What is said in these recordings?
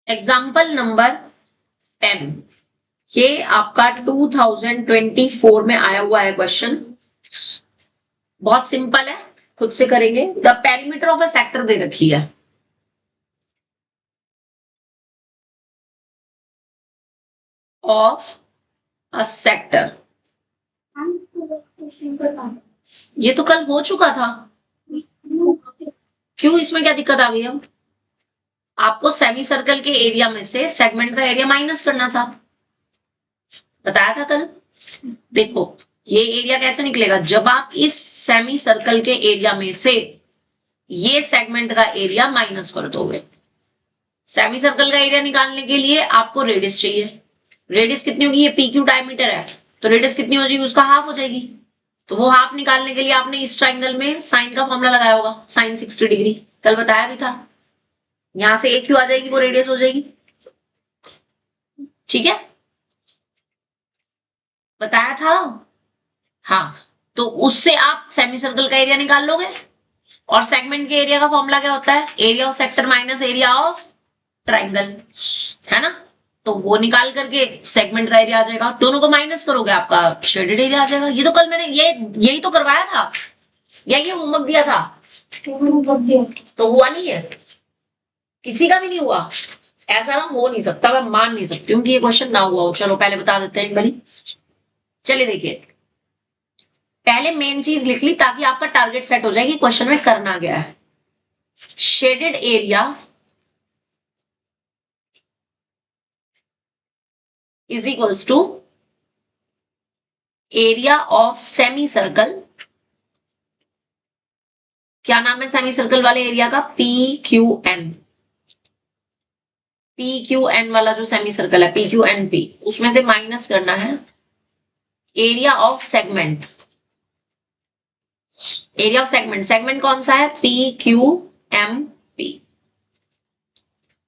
Example number 10, ये आपका 2024 में आया हुआ है क्वेश्चन। बहुत सिंपल है, खुद से करेंगे। The perimeter of a sector दे रखी है। ऑफ अ सेक्टर, ये तो कल हो चुका था। क्यों, इसमें क्या दिक्कत आ गई? अब आपको सेमी सर्कल के एरिया में से सेगमेंट का एरिया माइनस करना था, बताया था कल। देखो ये एरिया कैसे निकलेगा, जब आप इस सेमी सर्कल के एरिया में से ये सेगमेंट का एरिया माइनस कर दोगे। सेमी सर्कल का एरिया निकालने के लिए आपको रेडियस चाहिए। रेडियस कितनी होगी, ये पी क्यू डायमीटर है, तो रेडियस कितनी हो जाएगी, उसका हाफ हो जाएगी। तो वो हाफ निकालने के लिए आपने इस ट्राइंगल में साइन का फॉर्मूला लगाया होगा, साइन 60 डिग्री, कल बताया भी था। यहां से एक क्यू आ जाएगी, वो रेडियस हो जाएगी। ठीक है, बताया था। हाँ, तो उससे आप सेमी सर्कल का एरिया निकाल लोगे। और सेगमेंट के एरिया का फॉर्मूला क्या होता है, area of sector minus area of triangle, है ना। तो वो निकाल करके सेगमेंट का एरिया आ जाएगा, दोनों को माइनस करोगे आपका शेडेड एरिया आ जाएगा। ये तो कल मैंने यही तो करवाया था, या ये होमवर्क दिया था, तो हुआ नहीं है, किसी का भी नहीं हुआ। ऐसा ना हो नहीं सकता, मैं मान नहीं सकती हूँ कि ये क्वेश्चन ना हुआ हो। चलो पहले बता देते हैं एक बारी। चलिए देखिए, पहले मेन चीज लिख ली ताकि आपका टारगेट सेट हो जाए कि क्वेश्चन में करना गया है। Shaded area is equals to area of semicircle. क्या नाम है सेमी सर्कल वाले एरिया का, P Q N. P Q N वाला जो सेमी सर्कल है, पी क्यू एन पी, उसमें से माइनस करना है area of segment. Area of segment, segment कौन सा है, P Q M P.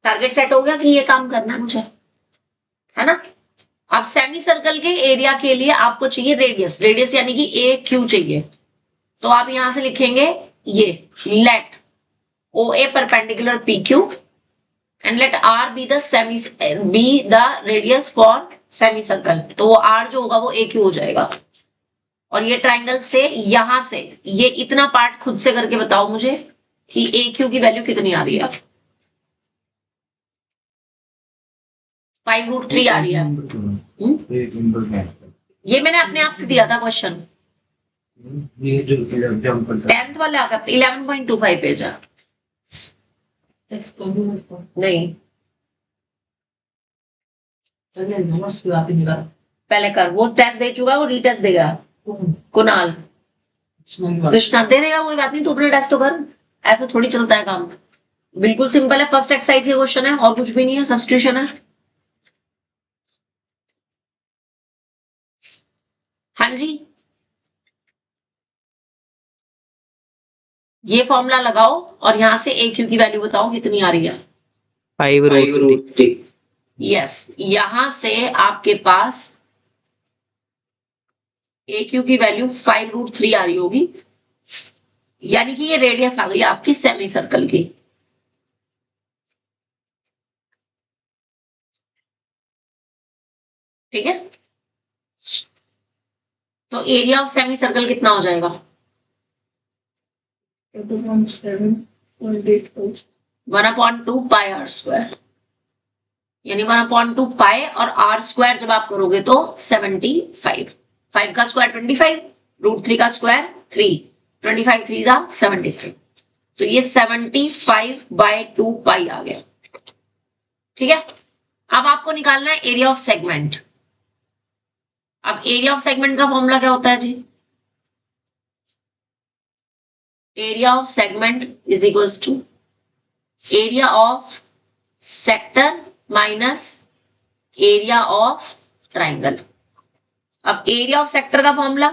Target set हो गया कि ये काम करना है मुझे, है ना। अब सेमी सर्कल के एरिया के लिए आपको चाहिए रेडियस, रेडियस यानी कि ए क्यू चाहिए। तो आप यहां से लिखेंगे ये, let O A perpendicular P Q and let R be the radius for semicircle. तो वो आर जो होगा वो ए क्यू हो जाएगा। और ये ट्राइंगल से यहां से ये इतना पार्ट खुद से करके बताओ मुझे कि ए क्यू की वैल्यू कितनी आ रही है। 5√3 आ रही है। ये मैंने अपने आप से दिया था क्वेश्चन, 10th वाले आकर 11.25 पेज है। नहीं पहले कर, वो टेस्ट दे चुका, वो रीटेस्ट देगा कुणाल। कृष्णा दे देगा, कोई बात नहीं, तू अपने टेस्ट तो कर। ऐसा थोड़ी चलता है काम। बिल्कुल सिंपल है, फर्स्ट एक्सरसाइज का क्वेश्चन है और कुछ भी नहीं है, सब्स्टिट्यूशन है। हाँ जी, ये फॉर्मूला लगाओ और यहां से ए क्यू की वैल्यू बताओ कितनी आ रही है। 5√3। यस, यहां से आपके पास ए क्यू की वैल्यू 5√3 आ रही होगी, यानी कि ये रेडियस आ गई आपकी सेमी सर्कल की। ठीक है, तो एरिया ऑफ सेमी सर्कल कितना हो जाएगा, 1/2 पाई आर स्क्वायर, यानी 1/2 पाई और आर स्क्वायर जब आप करोगे तो 75। 5 का स्क्वायर 25, √3 का स्क्वायर 3, 25 3 जा 73। तो ये 75/2 पाई आ गया। ठीक है, अब आपको निकालना है एरिया ऑफ सेगमेंट। अब एरिया ऑफ सेगमेंट का फॉर्मूला क्या होता है जी, area of segment is equals to area of sector minus area of triangle. अब एरिया ऑफ सेक्टर का formula,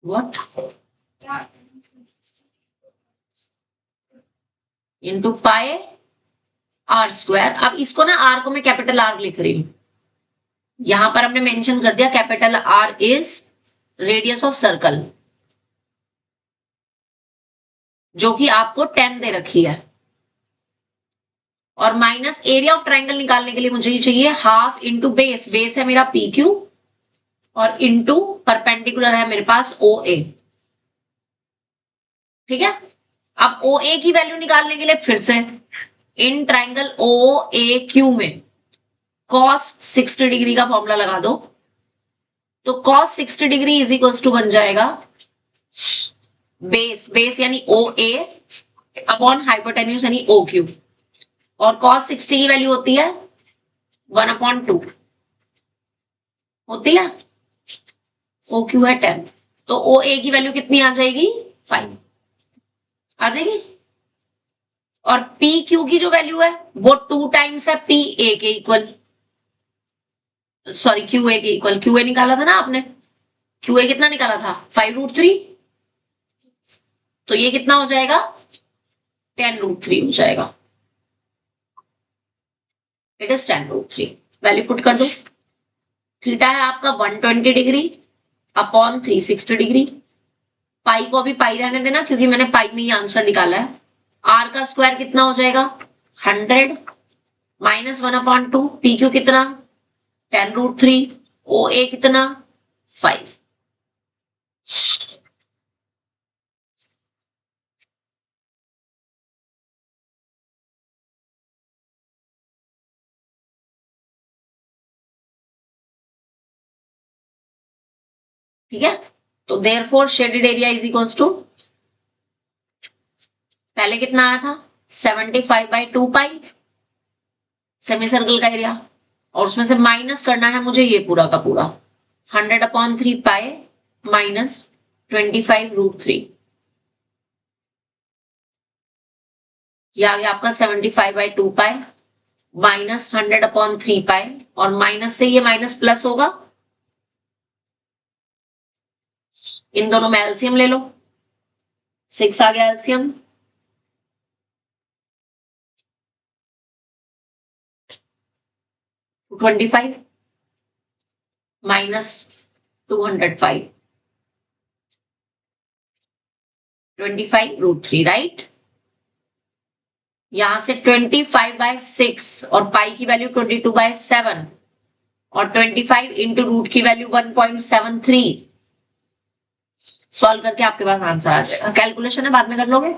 what, into pi r square. अब इसको ना, आर को मैं कैपिटल आर लिख रही हूं, यहां पर हमने मेंशन कर दिया capital R is radius of circle. जो कि आपको 10 दे रखी है, और माइनस एरिया ऑफ ट्राइंगल निकालने के लिए मुझे ये चाहिए हाफ इंटू बेस, बेस है मेरा पी क्यू, और इंटू परपेंडिकुलर है मेरे पास ओ ए। ठीक है, अब ओ ए की वैल्यू निकालने के लिए फिर से in triangle O A Q में cos 60 डिग्री का फॉर्मूला लगा दो, तो cos 60 degree is equals to बन जाएगा बेस, बेस यानी ओ ए अपॉन हाइपोटेन्यूज यानी ओ क्यू, और cos 60 की वैल्यू होती है 1/2 होती है, ओ क्यू है 10, तो ओ ए की वैल्यू कितनी आ जाएगी 5 आ जाएगी, और पी क्यू की जो वैल्यू है वो 2 टाइम्स है पी ए के इक्वल, सॉरी क्यू ए के इक्वल, क्यू ए निकाला था ना आपने, क्यू ए कितना निकाला था 5√3, तो ये कितना हो जाएगा 10√3 हो जाएगा, इट इज 10√3, वैल्यू पुट कर दो। थीटा है आपका 120 डिग्री अपॉन 360 डिग्री, पाई को अभी पाई रहने देना क्योंकि मैंने पाई में ही आंसर निकाला है, आर का स्क्वायर कितना हो जाएगा 100 माइनस 1/2, पी क्यू कितना 10√3, ओ ए कितना 5। ठीक है, तो therefore shaded area is equals to, पहले कितना आया था 75/2 पाई सेमी सर्कल का एरिया, और उसमें से माइनस करना है मुझे ये पूरा का पूरा 100/3 पाई माइनस 25√3, ये आ गया आपका 75/2 पाई माइनस 100/3 पाई, और माइनस से ये माइनस प्लस होगा, इन दोनों में एलसीएम ले लो, 6 आ गया एलसीएम, -25 माइनस 200 पाई 25√3, राइट। यहां से 25/6 और पाई की वैल्यू 22/7 और 25 इंटू रूट की वैल्यू 1.73, सॉल्व करके आपके पास आंसर आ जाएगा, कैलकुलेशन है बाद में कर लोगे।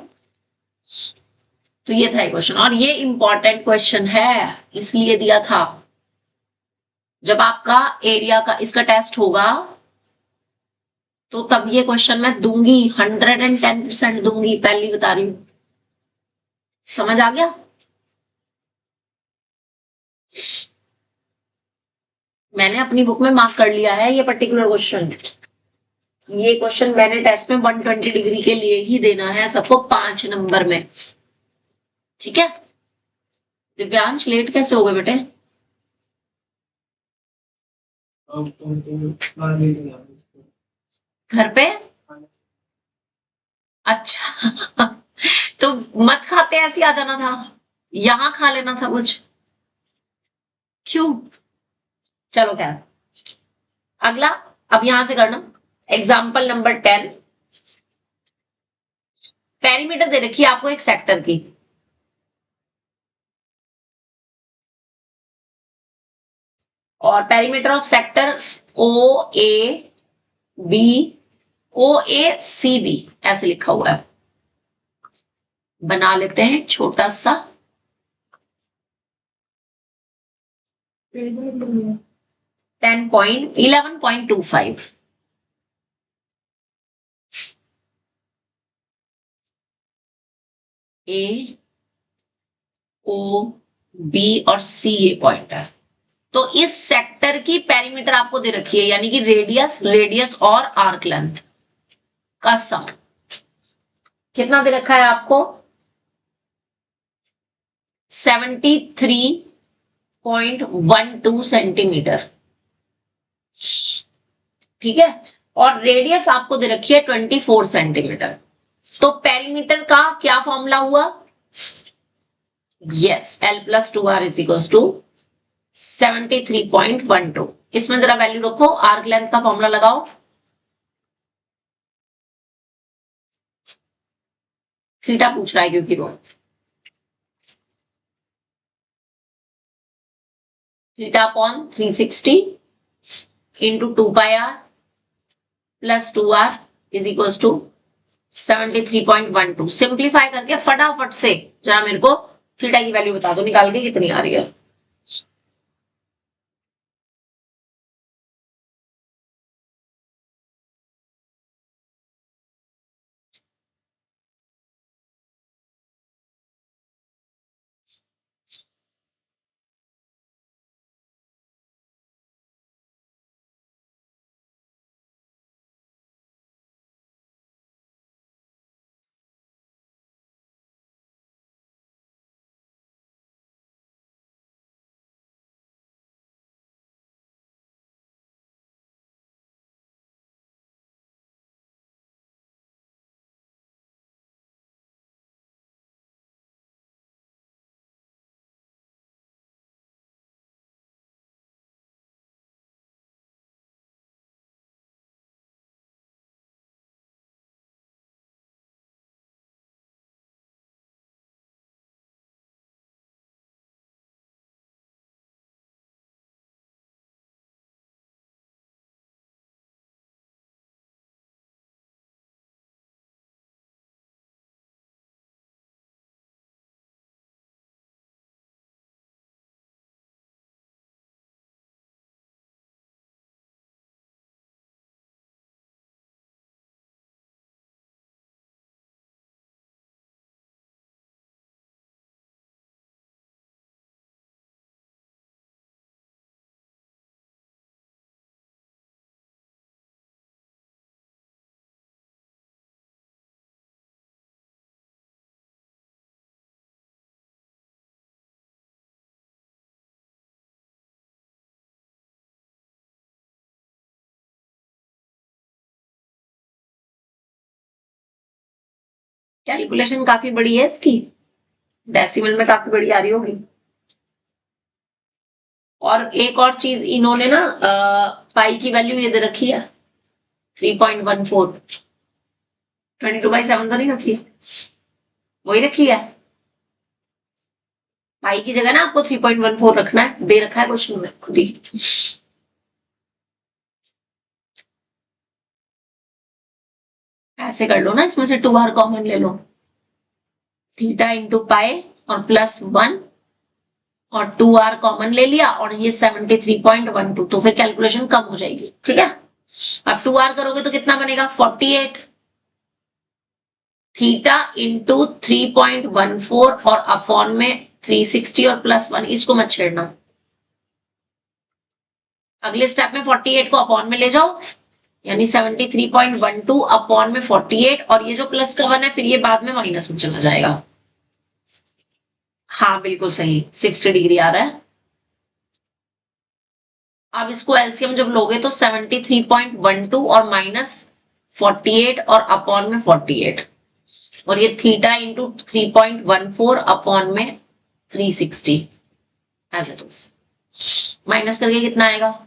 तो ये था क्वेश्चन, और ये इंपॉर्टेंट क्वेश्चन है इसलिए दिया था, जब आपका एरिया का इसका टेस्ट होगा तो तब ये क्वेश्चन मैं दूंगी, 110% दूंगी, पहली बता रही हूं, समझ आ गया। मैंने अपनी बुक में मार्क कर लिया है ये पर्टिकुलर क्वेश्चन, ये क्वेश्चन मैंने टेस्ट में 120 डिग्री के लिए ही देना है सबको 5 नंबर में। ठीक है, दिव्यांश लेट कैसे हो गए बेटे? घर पे, अच्छा तो मत खाते ऐसे आ जाना था, यहां खा लेना था कुछ, क्यों? चलो क्या, अगला अब यहां से करना एग्जाम्पल नंबर 10, पेरीमीटर दे रखी है आपको एक सेक्टर की, और perimeter of sector O A C B ऐसे लिखा हुआ है, बना लेते हैं छोटा सा 11.25, ए ओ बी और सी ये पॉइंट है, तो इस सेक्टर की पेरीमीटर आपको दे रखी है, यानी कि रेडियस और आर्क लेंथ का सम कितना दे रखा है आपको 73.12 सेंटीमीटर। ठीक है, और रेडियस आपको दे रखी है 24 सेंटीमीटर, तो पेरीमीटर का क्या फॉर्मूला हुआ, yes L+2R is equals to 73.12, इसमें जरा वैल्यू रखो, आर्क लेंथ का फॉर्मूला लगाओ थीटा पूछ रहा है क्योंकि वो theta upon 360 into 2 πr plus 2r is equal to 73.12। Simplify करके फटाफट से जरा मेरे को थीटा की वैल्यू बता दो, निकाल के कितनी आ रही है। कैलकुलेशन काफी बड़ी है इसकी, डेसिमल में काफी बड़ी आ रही होगी। और एक और चीज इन्होंने ना पाई की वैल्यू ये दे रखी है 3.14। 22/7 तो नहीं रखी, वही रखी है। पाई की जगह ना आपको 3.14 रखना है, दे रखा है क्वेश्चन में खुद ही। ऐसे कर लो ना, इसमें से 2r कॉमन ले लो, थीटा इंटू पाई और प्लस 1 और 2r कॉमन ले लिया और ये 73.12, तो फिर कैलकुलेशन कम हो जाएगी। ठीक है, अब 2r करोगे तो कितना बनेगा 48 थीटा इंटू 3.14 और अपॉन में 360 और प्लस 1, इसको मत छेड़ना। अगले स्टेप में 48 को अपॉन में ले जाओ, यानी 73.12 अपॉन में 48 और ये जो प्लस का 1 है फिर ये बाद में माइनस में चला जाएगा। हाँ बिल्कुल सही, 60 डिग्री आ रहा है। अब इसको एलसीएम जब लोगे तो 73.12 और माइनस 48 और अपॉन में 48 और ये थीटा इंटू 3.14 अपॉन में 360 एज इट इज। माइनस करके कितना आएगा?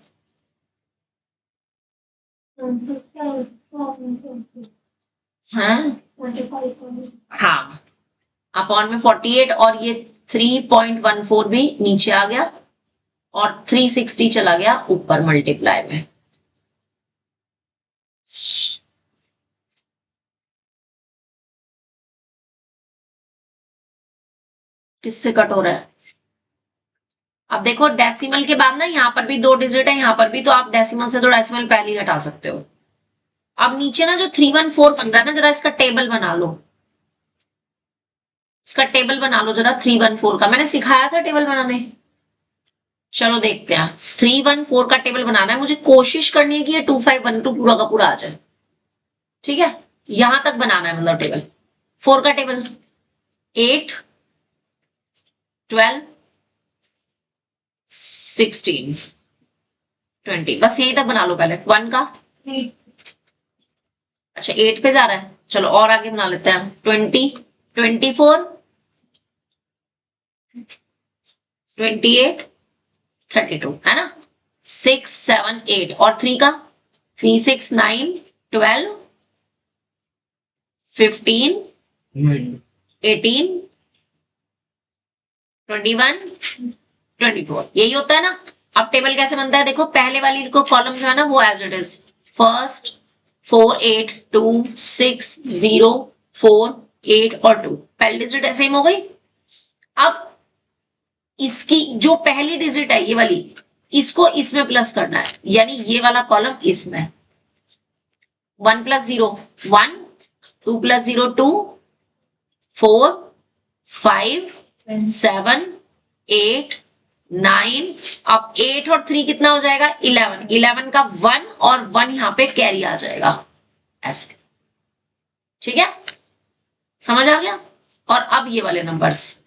हाँ, अपॉन में 48 और ये 3.14 भी नीचे आ गया और 360 चला गया ऊपर मल्टीप्लाई में। किससे कट हो रहा है? अब देखो डेसिमल के बाद ना यहाँ पर भी 2 डिजिट है, यहाँ पर भी, तो आप डेसिमल से तो डेसिमल पहले ही हटा सकते हो। अब नीचे ना जो 314 बन रहा है ना, जरा इसका टेबल बना लो, इसका टेबल बना लो जरा 314 का। मैंने सिखाया था टेबल बनाने, चलो देखते हैं। 314 का टेबल बनाना है मुझे, कोशिश करनी है कि ये 2512 पूरा का पूरा आ जाए। ठीक है, यहां तक बनाना है, मतलब टेबल 4 का टेबल 8 12 16 20, बस यही तक बना लो पहले। 1 का, अच्छा 8 पे जा रहा है, चलो और आगे बना लेते हैं। 20 24 28 32 है ना, 6 7 8 और 3 का 3 6 9 12 15 18, 21, 24, यही होता है ना। अब टेबल कैसे बनता है देखो, पहले वाली को कॉलम जो है ना वो एज इट इज फर्स्ट 4 8 2 6 0 4 8 और 2, पहली डिजिट सेम हो गई। अब इसकी जो पहली डिजिट है ये वाली, इसको इसमें प्लस करना है, यानी ये वाला कॉलम इसमें 1 + 0 1, 2 + 0 2, 4 5 7 8 9, अब 8 और 3 कितना हो जाएगा 11, 11 का 1 और 1 यहां पे कैरी आ जाएगा ऐसे, ठीक है, समझ आ गया। और अब ये वाले नंबर्स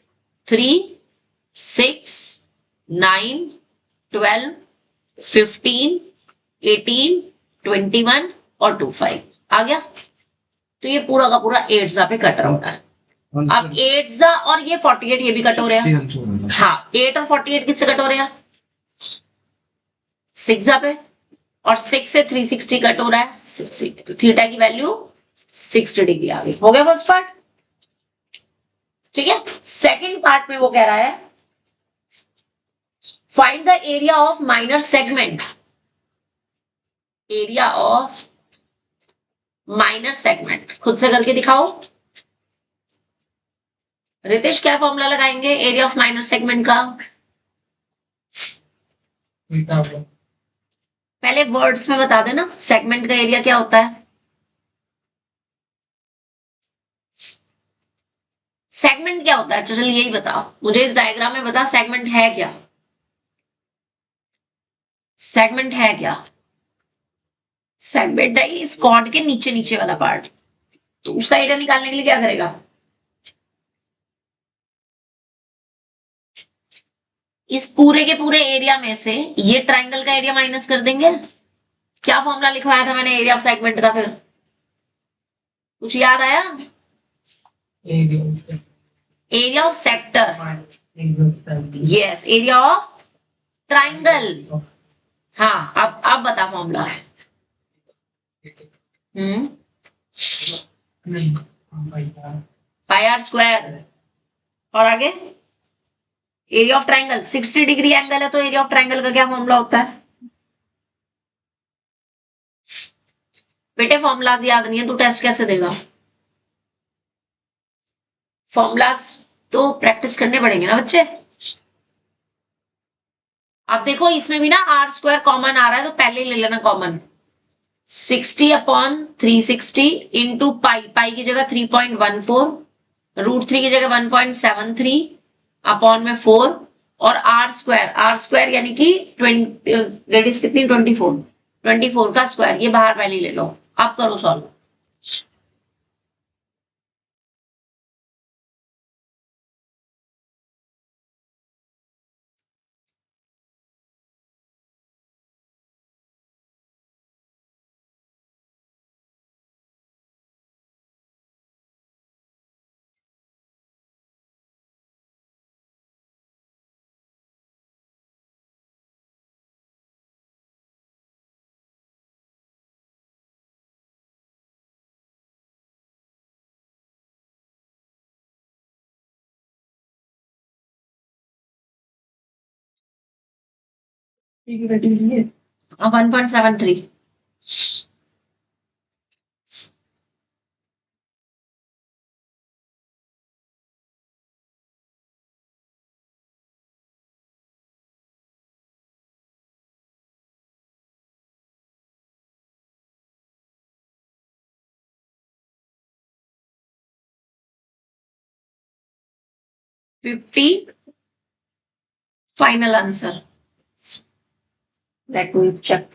3 6 9 12 15 18 21 और 25 आ गया। तो ये पूरा का पूरा 8 जा पे कट रहा होता है। अब 8 जा और ये 48 ये भी कट हो रहे हैं। हाँ 8 और 48 किससे कट हो रहे हैं 6 जा पे, और 6 से 360 कट हो रहा है 60, तो थीटा की वैल्यू 60 डिग्री आ गई। हो गया फर्स्ट पार्ट, ठीक है। सेकंड पार्ट में वो कह रहा है find the area of minor segment, area of minor segment खुद से करके दिखाओ। रितेश क्या फॉर्मूला लगाएंगे एरिया ऑफ माइनर सेगमेंट का, पहले वर्ड्स में बता देना सेगमेंट का एरिया क्या होता है। सेगमेंट क्या होता है, चल यही बताओ मुझे, इस डायग्राम में बता सेगमेंट है क्या, सेगमेंट है क्या। सेगमेंट है इस कॉर्ड के नीचे नीचे वाला पार्ट, तो उसका एरिया निकालने के लिए क्या करेगा, इस पूरे के पूरे एरिया में से ये ट्राइंगल का एरिया माइनस कर देंगे। क्या फॉर्मूला लिखवाया था मैंने एरिया ऑफ सेगमेंट का, फिर कुछ याद आया, area of sector, yes area of triangle. हाँ अब बता फॉर्मूला। पाई आर स्क्वायर, और आगे area of triangle 60 degree angle है, तो एरिया ऑफ ट्राइंगल का क्या फॉर्मूला होता है बेटे, फॉर्मूलाज याद नहीं है तो टेस्ट कैसे देगा, फॉर्मूलाज तो प्रैक्टिस करने पड़ेंगे ना बच्चे। अब देखो इसमें भी ना आर स्क्वायर कॉमन आ रहा है, तो पहले ले लेना कॉमन, 60/360 इंटू पाई, पाई की जगह 3.14, √3 की जगह 1.73 अपॉन में 4, और आर स्क्वायर यानी कि रेडियस कितनी 24 का स्क्वायर, ये बाहर पहले ले लो। अब करो सॉल्व। अब 1.73, final answer, let me check,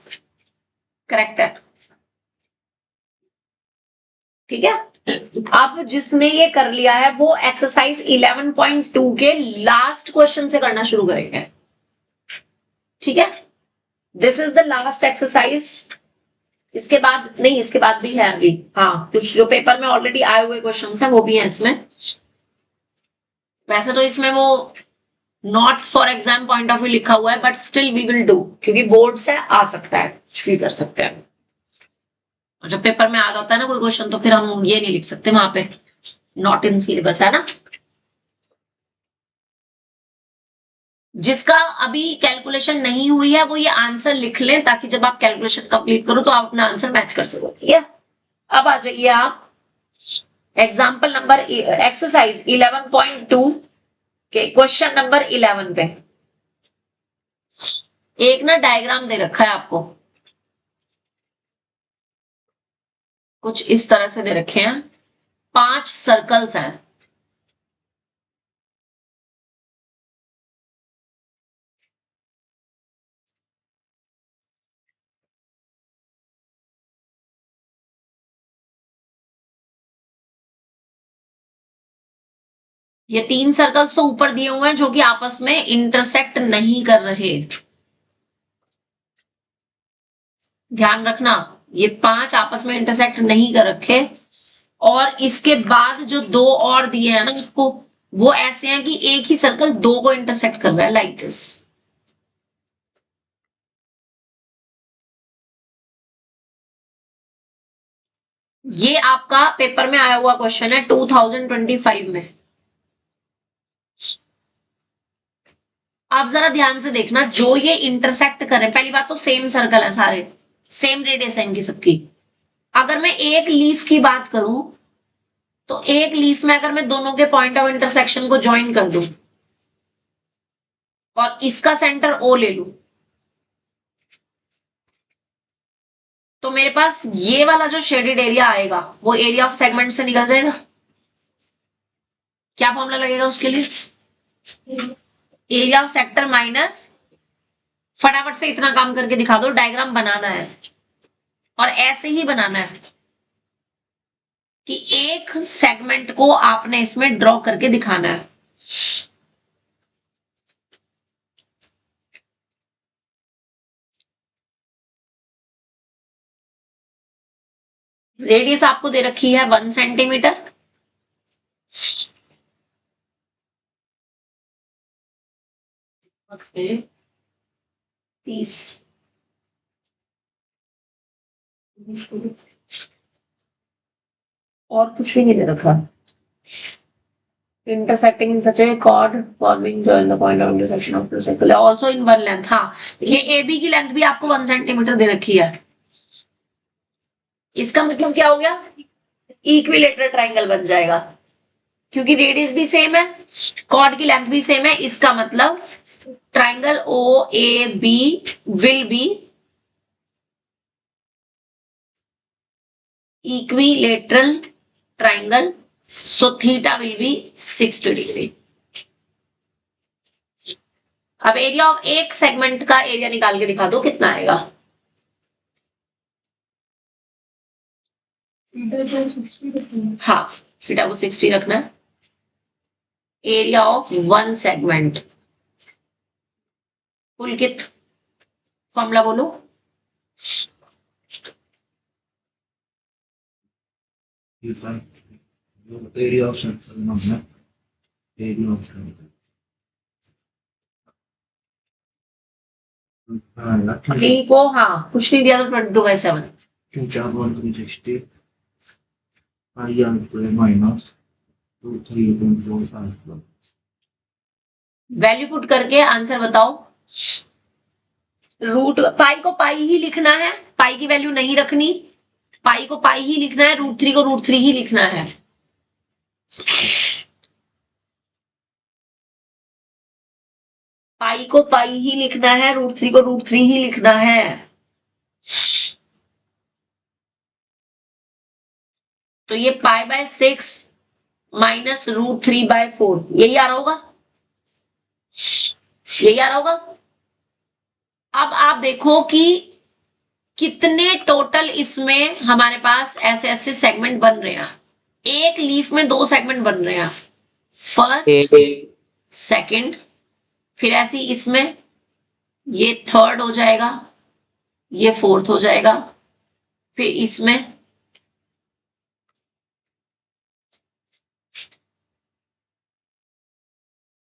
correct है, ठीक है। अब जिसने ये कर लिया है वो एक्सरसाइज 11.2 के लास्ट क्वेश्चन से करना शुरू करेंगे, ठीक है। This is the last exercise, इसके बाद नहीं, इसके बाद भी है अभी, हाँ कुछ जो पेपर में ऑलरेडी आए हुए क्वेश्चन है वो भी है इसमें। वैसे तो इसमें वो not for exam point of view लिखा हुआ है, but still we will do, क्योंकि बोर्ड से आ सकता है, कुछ भी कर सकते हैं, और जब पेपर में आ जाता है ना कोई क्वेश्चन तो फिर हम ये नहीं लिख सकते वहां पे नॉट इन सिलेबस, है ना। जिसका अभी कैलकुलेशन नहीं हुई है वो ये आंसर लिख लें, ताकि जब आप कैलकुलेशन कंप्लीट करो तो आप अपना आंसर मैच कर सको, ठीक है। अब आ जाइए आप एग्जाम्पल नंबर एक्सरसाइज 11.2 के क्वेश्चन नंबर 11 पे। एक ना डायग्राम दे रखा है आपको, कुछ इस तरह से दे रखे हैं, 5 सर्कल्स हैं। ये 3 सर्कल्स तो ऊपर दिए हुए हैं जो कि आपस में इंटरसेक्ट नहीं कर रहे, ध्यान रखना, ये 5 आपस में इंटरसेक्ट नहीं कर रखे। और इसके बाद जो 2 और दिए हैं ना उसको, वो ऐसे हैं कि एक ही सर्कल 2 को इंटरसेक्ट कर रहा है, लाइक दिस। ये आपका पेपर में आया हुआ क्वेश्चन है 2025 में। आप जरा ध्यान से देखना, जो ये इंटरसेक्ट कर रहे हैं, पहली बात तो सेम सर्कल है, सारे सेम रेडियस है इनकी सबकी। अगर मैं एक लीफ की बात करूं तो एक लीफ में अगर मैं दोनों के पॉइंट ऑफ इंटरसेक्शन को ज्वाइन कर दूं और इसका सेंटर ओ ले लूं, तो मेरे पास ये वाला जो शेडेड एरिया आएगा वो एरिया ऑफ सेगमेंट से निकल जाएगा। क्या फॉर्मूला लगेगा उसके लिए? एरिया ऑफ सेक्टर माइनस, फटाफट से इतना काम करके दिखा दो, डायग्राम बनाना है और ऐसे ही बनाना है कि एक सेगमेंट को आपने इसमें ड्रॉ करके दिखाना है। रेडियस आपको दे रखी है 1 सेंटीमीटर। ओके, 30 और कुछ भी नहीं दे रखा। intersecting in such a chord forming join the point of intersection of two circles also in one length। हाँ, ये AB की लेंथ भी आपको 1 सेंटीमीटर दे रखी है। इसका मतलब क्या हो गया? इक्विलेटरल ट्राइंगल बन जाएगा, क्योंकि रेडियस भी सेम है, कॉर्ड की लेंथ भी सेम है। इसका मतलब triangle O A B will be equilateral triangle, so theta will be 60 degree. अब एरिया ऑफ एक सेगमेंट का एरिया निकाल के दिखा दो कितना आएगा। हाँ, थीटा को 60 रखना है। Area of 1 segment, Pulkit formula बोलो। Area of circle, area of को हाँ कुछ नहीं दिया तो 22/7 360 माइनस 23.45। वैल्यू पुट करके आंसर बताओ। रूट पाई को पाई ही लिखना है, पाई की वैल्यू नहीं रखनी, पाई को पाई ही लिखना है, √3 को √3 ही लिखना है। पाई को पाई ही लिखना है, √3 को √3 ही लिखना है। तो ये π/6 माइनस √3/4 यही आ रहा होगा, यही आ रहा होगा। अब आप देखो कि कितने टोटल इसमें हमारे पास ऐसे ऐसे सेगमेंट बन रहे हैं। एक लीफ में 2 सेगमेंट बन रहे हैं, फर्स्ट सेकंड, फिर ऐसे इसमें ये 3rd हो जाएगा, ये 4th हो जाएगा, फिर इसमें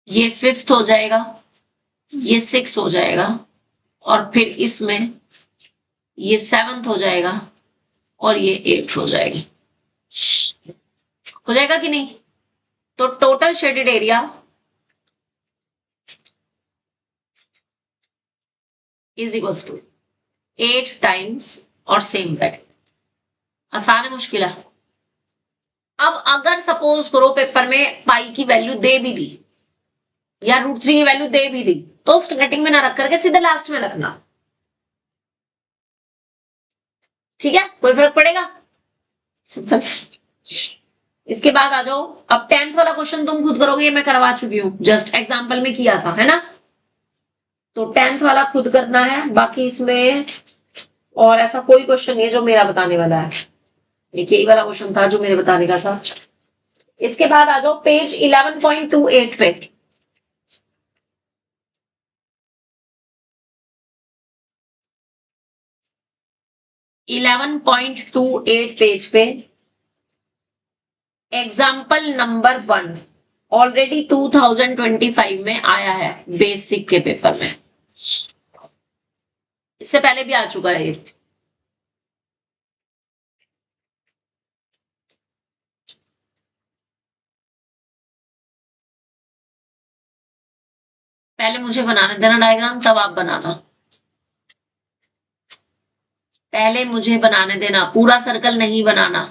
ये 5th हो जाएगा, ये 6th हो जाएगा, और फिर इसमें ये 7th हो जाएगा और ये 8th हो जाएगा। हो जाएगा कि नहीं? तो total shaded area is equals to 8 times और सेम ब्रैकेट। आसान है मुश्किल है? अब अगर सपोज करो पेपर में पाई की वैल्यू दे भी दी या √3 की वैल्यू दे भी दी तो स्टार्टिंग में ना रख करके सीधे लास्ट में रखना, ठीक है? कोई फर्क पड़ेगा? सिंपल। इसके बाद आ जाओ, अब 10th वाला क्वेश्चन तुम खुद करोगे, ये मैं करवा चुकी हूं, जस्ट एग्जांपल में किया था, है ना? तो 10th वाला खुद करना है, बाकी इसमें और ऐसा कोई क्वेश्चन नहीं है जो मेरा बताने वाला है। एक यही वाला क्वेश्चन था जो मेरे बताने का था। इसके बाद आ जाओ पेज 11.28 पे। पेज पे एग्जाम्पल नंबर 1 ऑलरेडी 2025 में आया है बेसिक के पेपर में, इससे पहले भी आ चुका है ये। पहले मुझे बनाने देना डायग्राम, तब आप बनाना। पहले मुझे बनाने देना, पूरा सर्कल नहीं बनाना।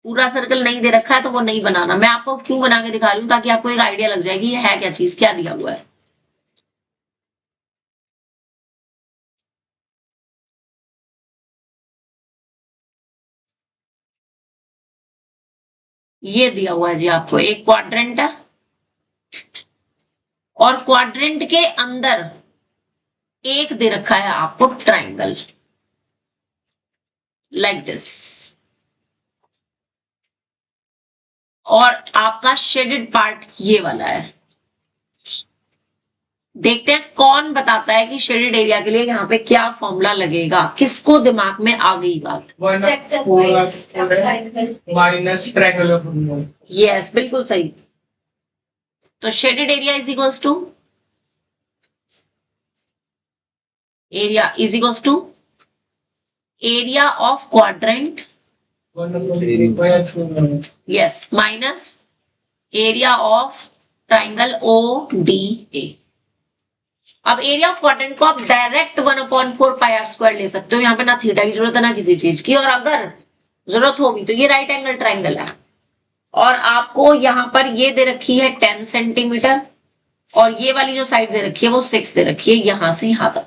पूरा सर्कल नहीं दे रखा है तो वो नहीं बनाना। मैं आपको क्यों बना के दिखा रही हूं, ताकि आपको एक आइडिया लग जाएगी ये है क्या चीज, क्या दिया हुआ है। ये दिया हुआ है जी आपको, एक क्वाड्रेंट है और क्वाड्रेंट के अंदर एक दे रखा है आपको ट्राइंगल, लाइक दिस। और आपका शेडेड पार्ट ये वाला है। देखते हैं कौन बताता है कि शेडेड एरिया के लिए यहाँ पे क्या फॉर्मूला लगेगा। किसको दिमाग में आ गई बात? Minus triangle. यस, बिल्कुल सही। तो shaded area is equals to area of quadrant, yes, minus area of triangle O D A. अब एरिया ऑफ क्वाड्रेंट को आप डायरेक्ट 1/4 पाई आर स्क्वायर ले सकते हो, यहाँ पे ना थीटा की जरूरत है ना किसी चीज की, और अगर जरूरत होगी तो ये राइट एंगल ट्राइंगल है और आपको यहाँ पर ये दे रखी है 10 सेंटीमीटर और ये वाली जो साइड दे रखी है वो 6 दे रखी है, यहां से यहां तक।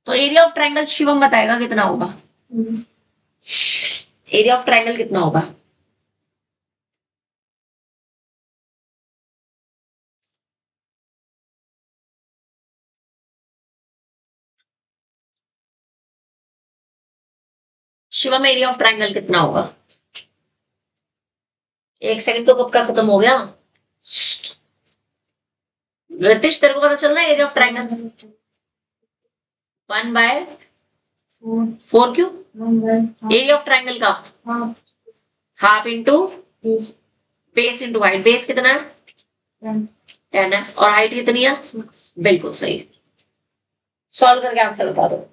तो एरिया ऑफ ट्राइंगल शिवम बताएगा कितना होगा? एरिया ऑफ ट्राइंगल कितना होगा? शिवम एरिया ऑफ ट्राइंगल कितना होगा? एक सेकंड तो कब का खत्म हो गया। रितिश तेरे को पता चल रहा है एरिया ऑफ ट्राइंगल? 1/4 क्यों? एरिया ऑफ ट्राइंगल का half into base into height. Base कितना है? 10 है और हाइट कितनी है? बिल्कुल सही। सॉल्व करके आंसर बता दो।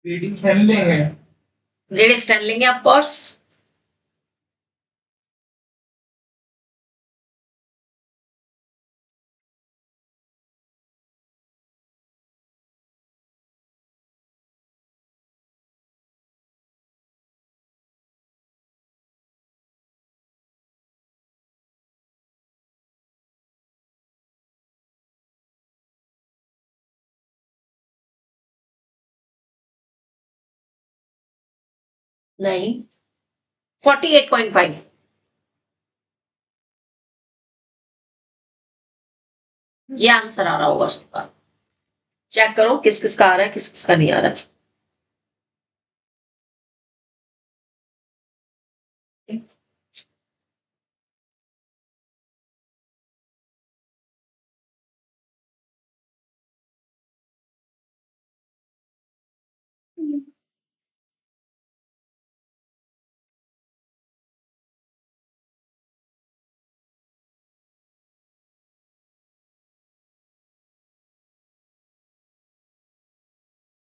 रीडिंग खेल लेंगे। रेडियस 10 लेंगे ऑफ कोर्स। नहीं, 48.5। ये आंसर आ रहा होगा सबका। चेक करो किस किस का आ रहा है, किस किस का नहीं आ रहा है।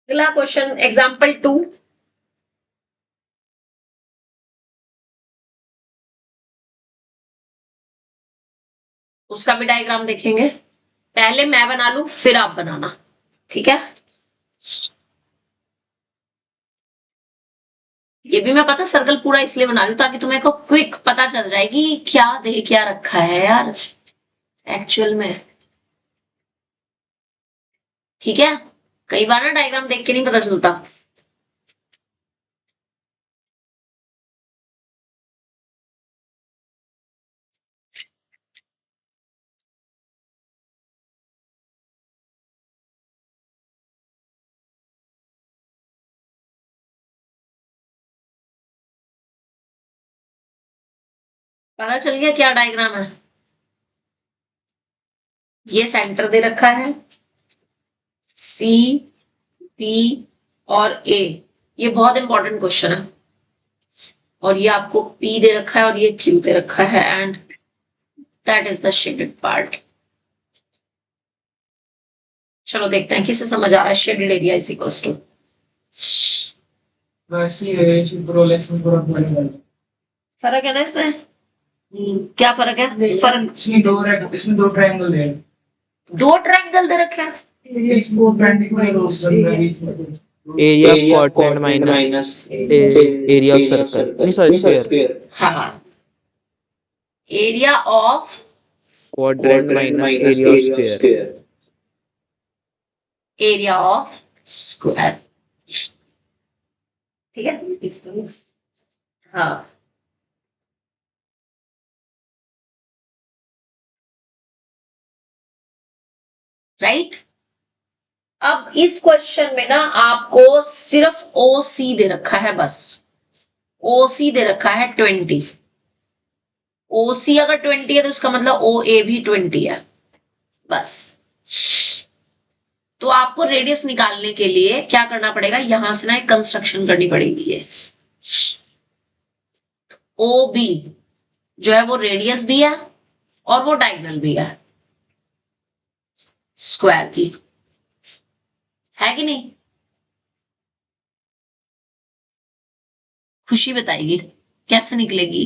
अगला क्वेश्चन एग्जाम्पल 2। उसका भी डायग्राम देखेंगे। पहले मैं बना लूं फिर आप बनाना, ठीक है। ये भी मैं पता सर्कल पूरा इसलिए बना रही हूं ताकि तुम्हें को क्विक पता चल जाए कि क्या दे क्या रखा है यार एक्चुअल में, ठीक है। कई बार ना डायग्राम देख के नहीं पता चलता। पता चल गया क्या डायग्राम है। ये सेंटर दे रखा है, सी, पी और ए। ये बहुत इंपॉर्टेंट क्वेश्चन है। और ये आपको पी दे रखा है और ये क्यू दे रखा है and that is the shaded part. चलो देखते हैं किसे समझ आ रहा है shaded area is equals to. वैसे है सुपरलेशन पूरा बनेगा। फर्क है ना इसमें? क्या फर्क है? फर्क इसमें दो ट्रायंगल है। दो ट्रायंगल दे रखे हैं। इस दो ट्रायंगल रोज बन रहा है बीच में। Area of quadrant minus area of circle, नहीं सॉरी स्क्वायर। हाँ, area of quadrant minus area of square. Area of square, ठीक है। हाँ, राइट। अब इस क्वेश्चन में ना आपको सिर्फ ओ सी दे रखा है, बस ओ सी दे रखा है 20। ओ सी अगर 20 है तो उसका मतलब ओ ए भी 20 है, बस। तो आपको रेडियस निकालने के लिए क्या करना पड़ेगा, यहां से ना एक कंस्ट्रक्शन करनी पड़ेगी। ये ओ बी जो है वो रेडियस भी है और वो डायगोनल भी है स्क्वायर की, है कि नहीं? खुशी बताएगी कैसे निकलेगी।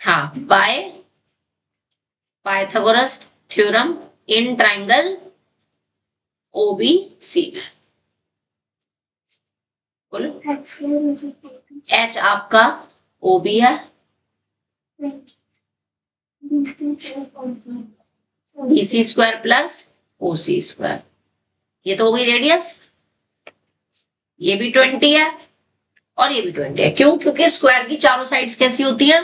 हाँ, by Pythagoras theorem in triangle OBC में। बोलो। एच आपका ओबी है, BC square plus OC square. ये तो हो गई रेडियस। ये भी 20 है और ये भी 20 है। क्यों? क्योंकि स्क्वायर की चारों साइड्स कैसी होती है?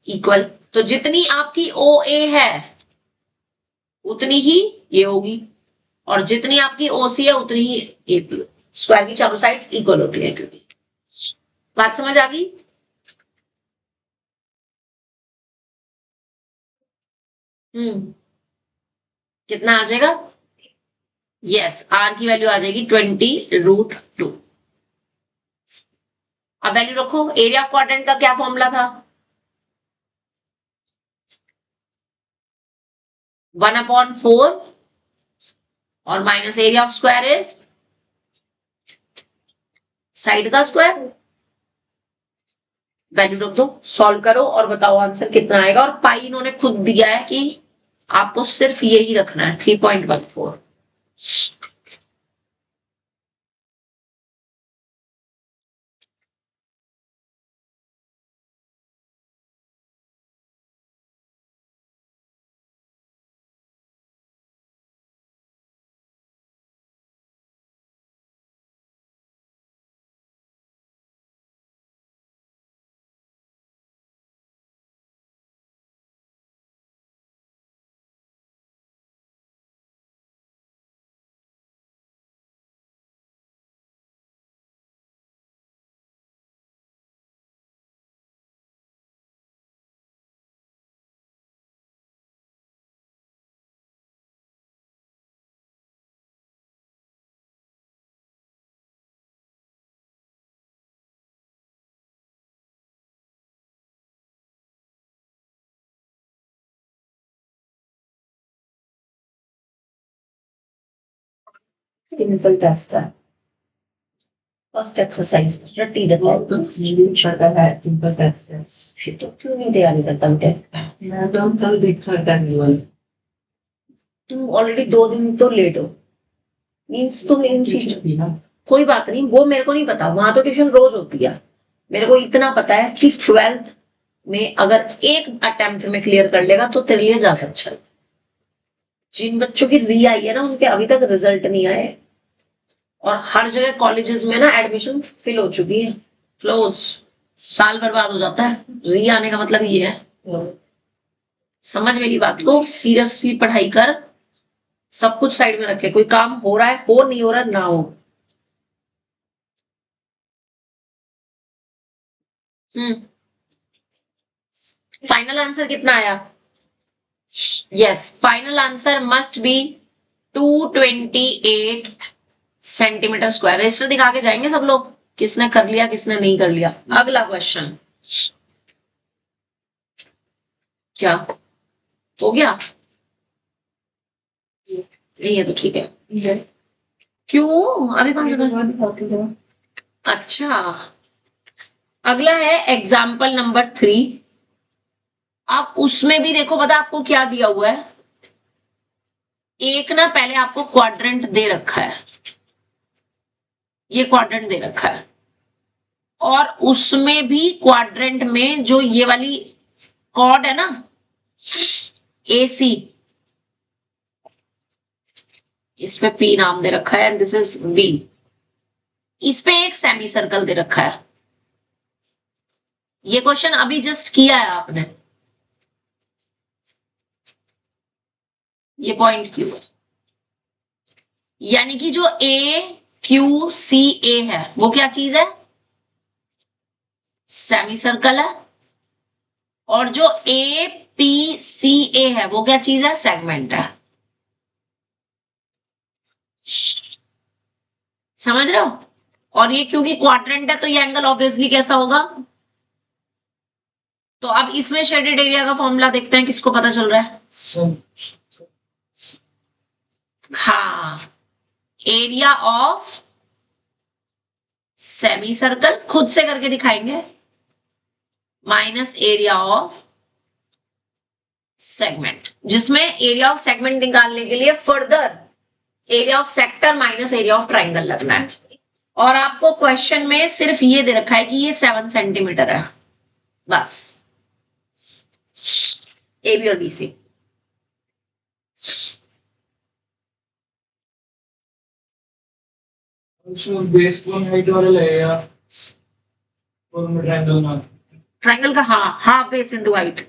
इक्वल। तो जितनी आपकी ओ ए है उतनी ही ये होगी और जितनी आपकी ओसी है उतनी ही ए पी। स्क्वायर की चारों साइड्स इक्वल होती है क्योंकि। बात समझ आ गई? कितना आ जाएगा? यस, आर की वैल्यू आ जाएगी 20√2। अब वैल्यू रखो। एरिया ऑफ क्वाड्रेंट का क्या फॉर्मूला था? 1/4 और minus area of square is side का स्क्वायर। वैल्यू रख दो, सॉल्व करो और बताओ आंसर कितना आएगा। और पाई इन्होंने खुद दिया है कि आपको सिर्फ यही रखना है 3.14। सिंपल टेस्ट है, फर्स्ट एक्सरसाइज रट्टी डट्टा छोटा है सिंपल टेस्ट है। फिर तो क्यों नहीं तैयारी करता बेटे? मैं तो कल देखा करने वाला। तुम ऑलरेडी 2 दिन तो लेट हो, मीन्स तुम इन चीज भी ना कोई बात नहीं, वो मेरे को नहीं पता, वहां तो ट्यूशन रोज होती है। मेरे को इतना पता है कि 12th में अगर एक अटेम्प्ट में क्लियर कर लेगा तो तेरे लिए ज्यादा अच्छा है। जिन बच्चों की री आई है ना, उनके अभी तक रिजल्ट नहीं आए, और हर जगह कॉलेजेस में ना एडमिशन फिल हो चुकी है, क्लोज, साल बर्बाद हो जाता है। री आने का मतलब ये है, समझ मेरी बात को, सीरियसली पढ़ाई कर, सब कुछ साइड में रखे, कोई काम हो रहा है हो, नहीं हो रहा ना हो। फाइनल आंसर कितना आया? Yes, final answer must be 228 centimetre square. Register दिखा के जाएंगे सब लोग, किसने कर लिया किसने नहीं कर लिया। अगला क्वेश्चन, क्या हो गया? नहीं है तो ठीक है। क्यों अभी कौन सा? अच्छा, अगला है एग्जाम्पल नंबर 3। अब उसमें भी देखो, पता आपको क्या दिया हुआ है? एक ना पहले आपको क्वाड्रेंट दे रखा है, ये क्वाड्रेंट दे रखा है, और उसमें भी क्वाड्रेंट में जो ये वाली कॉर्ड है ना, AC, इसमें P नाम दे रखा है, दिस इज B। इस पे एक सेमी सर्कल दे रखा है। ये क्वेश्चन अभी जस्ट किया है आपने, ये पॉइंट Q, यानी कि जो AQCA है वो क्या चीज है? सेमी सर्कल है। और जो APCA है वो क्या चीज है? सेगमेंट है। समझ रहे हो? और ये क्योंकि क्वाड्रेंट है तो ये एंगल ऑब्वियसली कैसा होगा? तो अब इसमें शेडेड एरिया का फॉर्मूला देखते हैं, किसको पता चल रहा है? हाँ, एरिया ऑफ सेमी सर्कल, खुद से करके दिखाएंगे, माइनस एरिया ऑफ सेगमेंट, जिसमें एरिया ऑफ सेगमेंट निकालने के लिए further area of sector minus area of triangle लगना है। और आपको क्वेश्चन में सिर्फ ये दे रखा है कि ये 7 सेंटीमीटर है, बस, AB और BC। उसमें बेस कौन हाइट वाला लगेगा और में ट्रायंगल ना ट्राइंगल का हाँ, half base into height.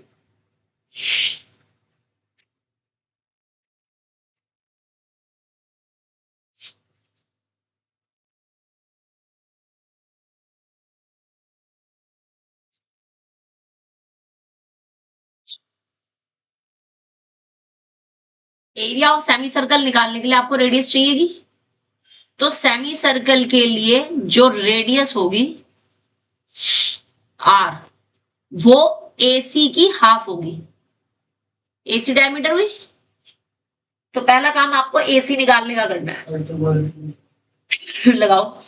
Area of semi circle निकालने के लिए आपको रेडियस चाहिएगी, तो सेमी सर्कल के लिए जो रेडियस होगी R, वो AC की हाफ होगी। AC डायमीटर हुई, तो पहला काम आपको AC निकालने का करना है। लगाओ,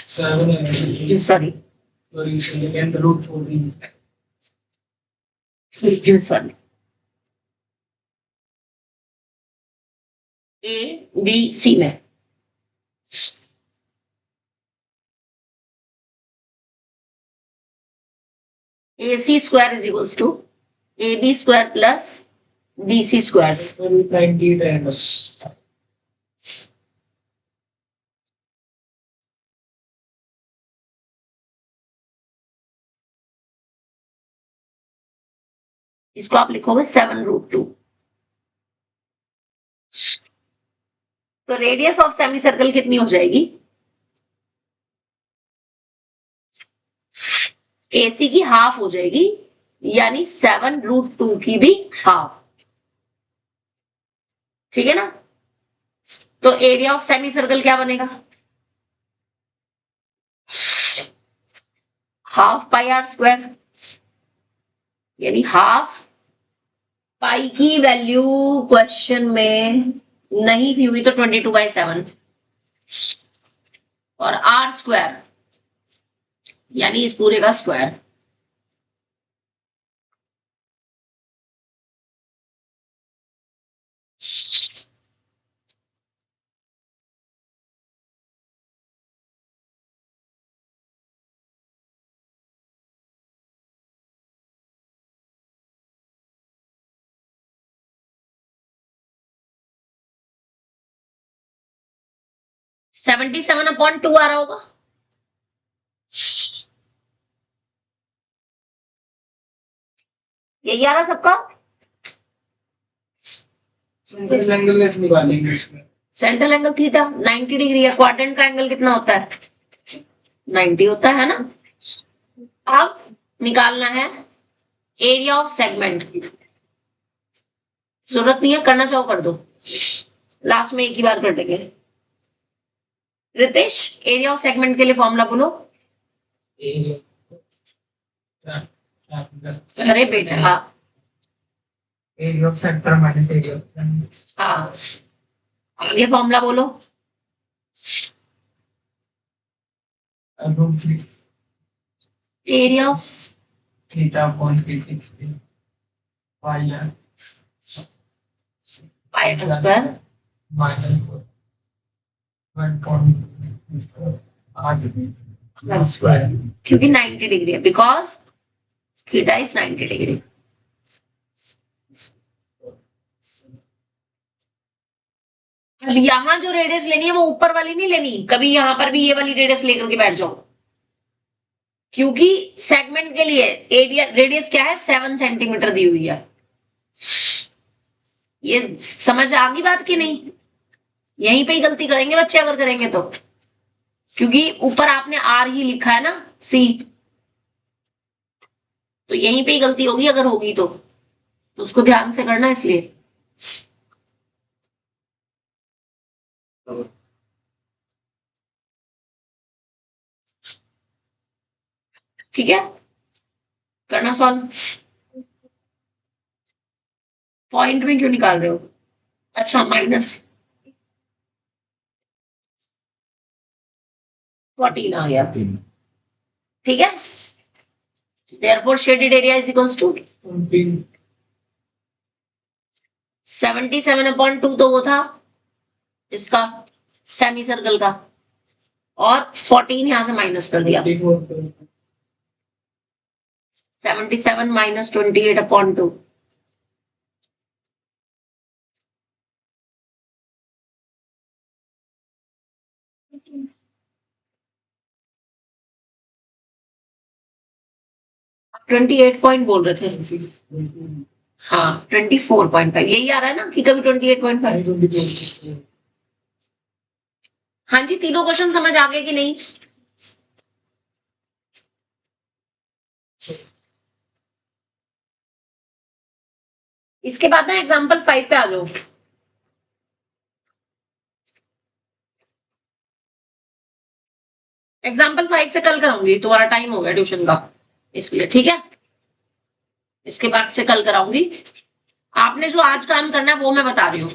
7 है sorry sorry second root 14 sorry, ABC में AC square is equals to AB square plus BC square. 98 है बस। इसको आप लिखोगे 7√2। तो रेडियस ऑफ सेमी सर्कल कितनी हो जाएगी? AC की हाफ हो जाएगी, यानी 7√2 की भी हाफ, ठीक है ना? तो एरिया ऑफ सेमी सर्कल क्या बनेगा? हाफ पाई R स्क्वायर, यानी हाफ पाई की वैल्यू क्वेश्चन में नहीं दी हुई तो 22/7, और आर स्क्वायर यानी इस पूरे का स्क्वायर। (77/2) आ रहा होगा। यही आ रहा सबका। एंगल निकालेंगे इसमें। सेंट्रल एंगल थीटा 90 डिग्री है। क्वाड्रेंट का एंगल कितना होता है? 90 होता है ना। अब निकालना है एरिया ऑफ सेगमेंट। जरूरत नहीं है, करना चाहो कर दो, लास्ट में एक ही बार कर देंगे। रितेश, एरिया ऑफ सेगमेंट के लिए फॉर्मूला बोलो। अरे बेटा, हाँ area of sector minus area of हाँ, आगे फॉर्मूला बोलो। Area of theta upon 360 pi r square minus 1.8 square, क्योंकि 90 डिग्री है, बिकॉज थीटा इज 90 डिग्री। अब यहां जो रेडियस लेनी है वो ऊपर वाली नहीं लेनी, कभी यहां पर भी ये वाली रेडियस लेकर के बैठ जाओ, क्योंकि सेगमेंट के लिए एरिया रेडियस क्या है? 7 सेंटीमीटर दी हुई है। ये समझ आ गई बात की नहीं? यहीं पे ही गलती करेंगे बच्चे अगर करेंगे तो, क्योंकि ऊपर आपने आर ही लिखा है ना, सी, तो यहीं पे ही गलती होगी अगर होगी तो उसको ध्यान से करना। इसलिए ठीक है, करना सॉल्व। पॉइंट में क्यों निकाल रहे हो? अच्छा, -14 आ गया। ठीक है, therefore shaded area is equals to 77/2 तो वो था इसका सेमी सर्कल का, और 14 यहां से माइनस कर दिया। 77 - 28/2। आप 28 पॉइंट बोल रहे थे। हाँ, 24.5 यही आ रहा है ना, कि कभी 28.5। हाँ जी, तीनों क्वेश्चन समझ आ गए कि नहीं? इसके बाद ना एग्जाम्पल 5 पे आ जाओ। एग्जाम्पल 5 से कल कराऊंगी, तुम्हारा टाइम हो गया ट्यूशन का, इसलिए ठीक है। इसके बाद से कल कराऊंगी। आपने जो आज काम करना है वो मैं बता रही हूँ।